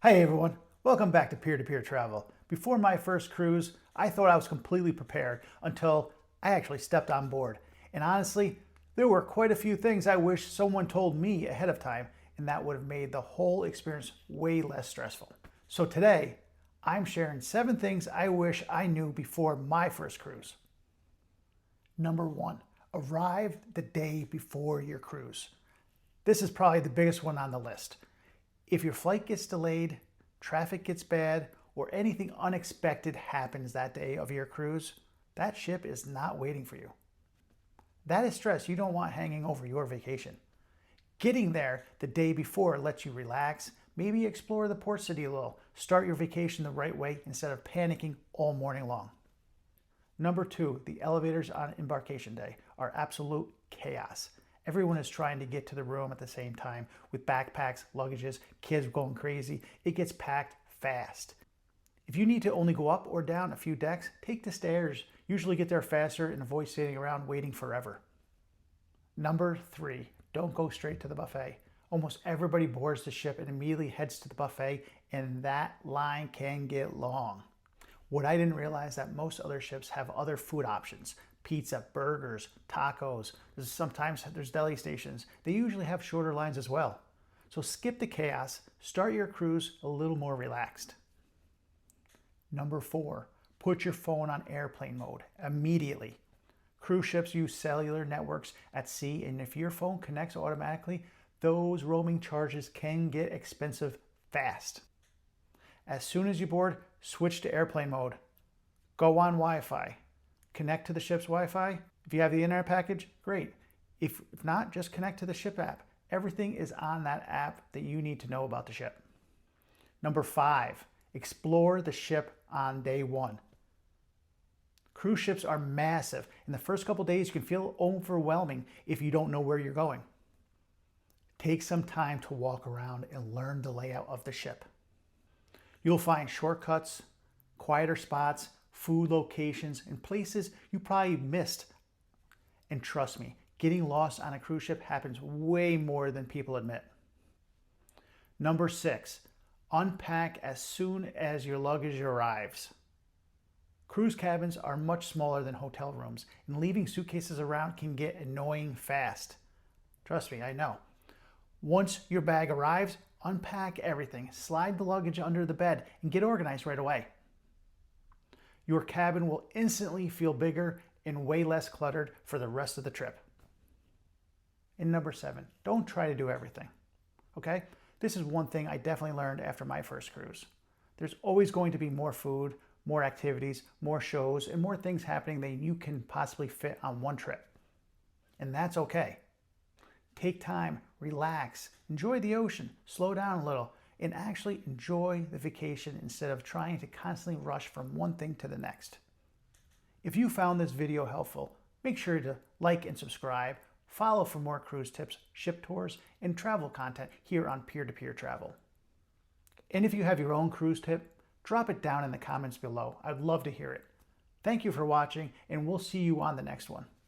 Hey everyone, welcome back to Peer-to-Peer Travel. Before my first cruise, I thought I was completely prepared until I actually stepped on board. And honestly, there were quite a few things I wish someone told me ahead of time, and that would have made the whole experience way less stressful. So today, I'm sharing 7 things I wish I knew before my first cruise. Number 1, arrive the day before your cruise. This is probably the biggest one on the list. If your flight gets delayed, traffic gets bad, or anything unexpected happens that day of your cruise, that ship is not waiting for you. That is stress you don't want hanging over your vacation. Getting there the day before lets you relax, maybe explore the port city a little, start your vacation the right way instead of panicking all morning long. Number 2, the elevators on embarkation day are absolute chaos. Everyone is trying to get to the room at the same time with backpacks, luggages, kids going crazy. It gets packed fast. If you need to only go up or down a few decks, take the stairs. Usually get there faster and avoid sitting around waiting forever. Number 3, don't go straight to the buffet. Almost everybody boards the ship and immediately heads to the buffet, and that line can get long. What I didn't realize that most other ships have other food options. Pizza, burgers, tacos. Sometimes there's deli stations. They usually have shorter lines as well. So skip the chaos, start your cruise a little more relaxed. Number 4, put your phone on airplane mode immediately. Cruise ships use cellular networks at sea, and if your phone connects automatically, those roaming charges can get expensive fast. As soon as you board, switch to airplane mode. Go on Wi-Fi. Connect to the ship's Wi-Fi. If you have the internet package, great. If not, just connect to the ship app. Everything is on that app that you need to know about the ship. Number 5, explore the ship on day 1. Cruise ships are massive. In the first couple days, you can feel overwhelming if you don't know where you're going. Take some time to walk around and learn the layout of the ship. You'll find shortcuts, quieter spots, food locations, and places you probably missed. And trust me, getting lost on a cruise ship happens way more than people admit. Number 6, unpack as soon as your luggage arrives. Cruise cabins are much smaller than hotel rooms, and leaving suitcases around can get annoying fast. Trust me, I know. Once your bag arrives, unpack everything, slide the luggage under the bed, and get organized right away. Your cabin will instantly feel bigger and way less cluttered for the rest of the trip. And number 7, don't try to do everything. Okay? This is one thing I definitely learned after my first cruise. There's always going to be more food, more activities, more shows, and more things happening than you can possibly fit on one trip. And that's okay. Take time, relax, enjoy the ocean, slow down a little, and actually enjoy the vacation instead of trying to constantly rush from one thing to the next. If you found this video helpful, make sure to like and subscribe, follow for more cruise tips, ship tours, and travel content here on Peer-to-Peer Travel. And if you have your own cruise tip, drop it down in the comments below. I'd love to hear it. Thank you for watching, and we'll see you on the next one.